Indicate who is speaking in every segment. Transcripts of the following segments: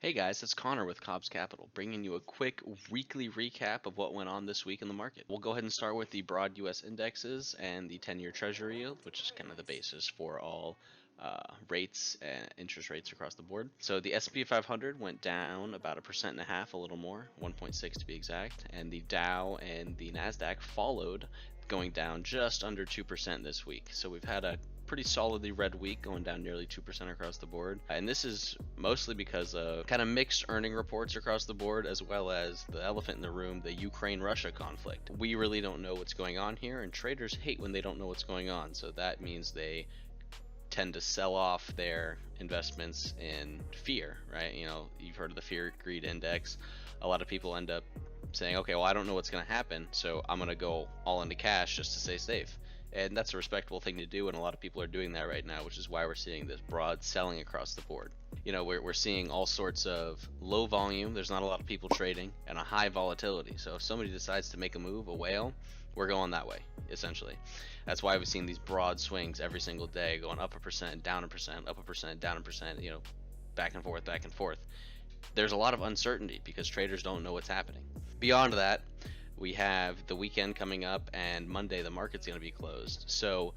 Speaker 1: Hey guys, it's Connor with Cobbs Capital, bringing you a quick weekly recap of what went on this week in the market. We'll go ahead and start with the broad U.S. indexes and the 10-year Treasury yield, which is kind of the basis for all rates and interest rates across the board. So the S&P 500 went down about 1.5%, a little more, 1.6 to be exact, and the Dow and the Nasdaq followed, going down just under 2% this week. So we've had a pretty solidly red week, going down nearly 2% across the board. And this is mostly because of kind of mixed earning reports across the board, as well as the elephant in the room, the Ukraine-Russia conflict. We really don't know what's going on here, and traders hate when they don't know what's going on. So that means they tend to sell off their investments in fear, right? You know, you've heard of the fear greed index. A lot of people end up saying, okay, well, I don't know what's going to happen, so I'm going to go all into cash just to stay safe. And that's a respectable thing to do, and a lot of people are doing that right now, which is why we're seeing this broad selling across the board. You know, we're seeing all sorts of low volume, there's not a lot of people trading, and a high volatility. So if somebody decides to make a move, a whale, we're going that way, essentially. That's why we've seen these broad swings every single day, going up 1%, down 1%, up 1%, down 1%, you know, back and forth, back and forth. There's a lot of uncertainty because traders don't know what's happening. Beyond that, we have the weekend coming up, and Monday the market's going to be closed. So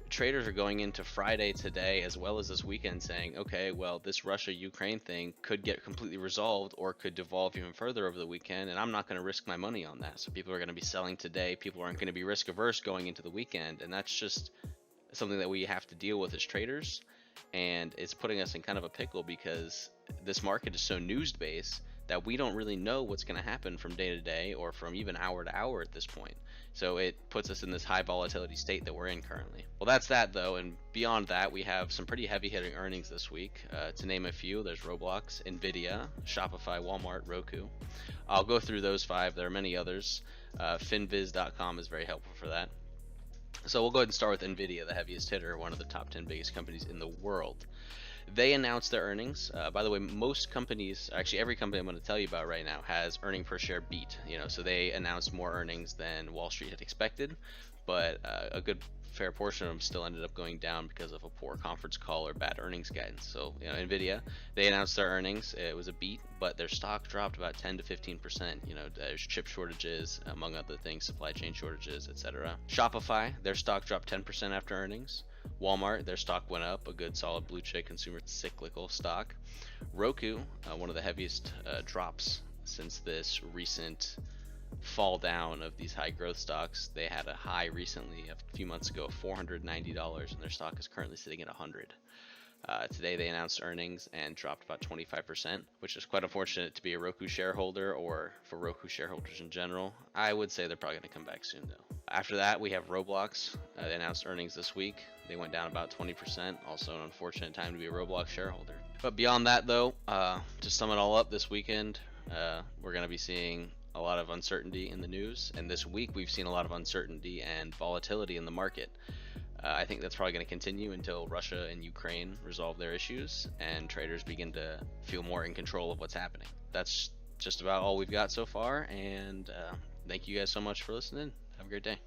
Speaker 1: traders are going into Friday today as well as this weekend saying, okay, well, this Russia-Ukraine thing could get completely resolved or could devolve even further over the weekend, and I'm not going to risk my money on that. So people are going to be selling today. People aren't going to be risk averse going into the weekend, and that's just something that we have to deal with as traders. And it's putting us in kind of a pickle because this market is so news based that we don't really know what's going to happen from day to day or from even hour to hour at this point. So it puts us in this high volatility state that we're in currently. Well, that's that though, and beyond that, we have some pretty heavy hitting earnings this week. To name a few, there's Roblox, Nvidia, Shopify, Walmart, Roku. I'll go through those five. There are many others. Finviz.com is very helpful for that. So we'll go ahead and start with Nvidia, the heaviest hitter, one of the top 10 biggest companies in the world. They announced their earnings. By the way, most companies, actually every company I'm going to tell you about right now, has earning per share beat. You know, so they announced more earnings than Wall Street had expected, but a good fair portion of them still ended up going down because of a poor conference call or bad earnings guidance. So, you know, Nvidia, they announced their earnings. It was a beat, but their stock dropped about 10 to 15%. You know, there's chip shortages, among other things, supply chain shortages, etc. Shopify, their stock dropped 10% after earnings. Walmart, their stock went up, a good solid blue chip consumer cyclical stock. Roku, one of the heaviest drops since this recent fall down of these high growth stocks. They had a high recently a few months ago of $490, and their stock is currently sitting at 100. Today they announced earnings and dropped about 25%, which is quite unfortunate to be a Roku shareholder or for Roku shareholders in general. I would say they're probably going to come back soon though. After that, we have Roblox. They announced earnings this week. They went down about 20%. Also an unfortunate time to be a Roblox shareholder. But beyond that though, to sum it all up, this weekend we're going to be seeing a lot of uncertainty in the news, and this week we've seen a lot of uncertainty and volatility in the market. I think that's probably going to continue until Russia and Ukraine resolve their issues and traders begin to feel more in control of what's happening. That's just about all we've got so far, and thank you guys so much for listening. Have a great day.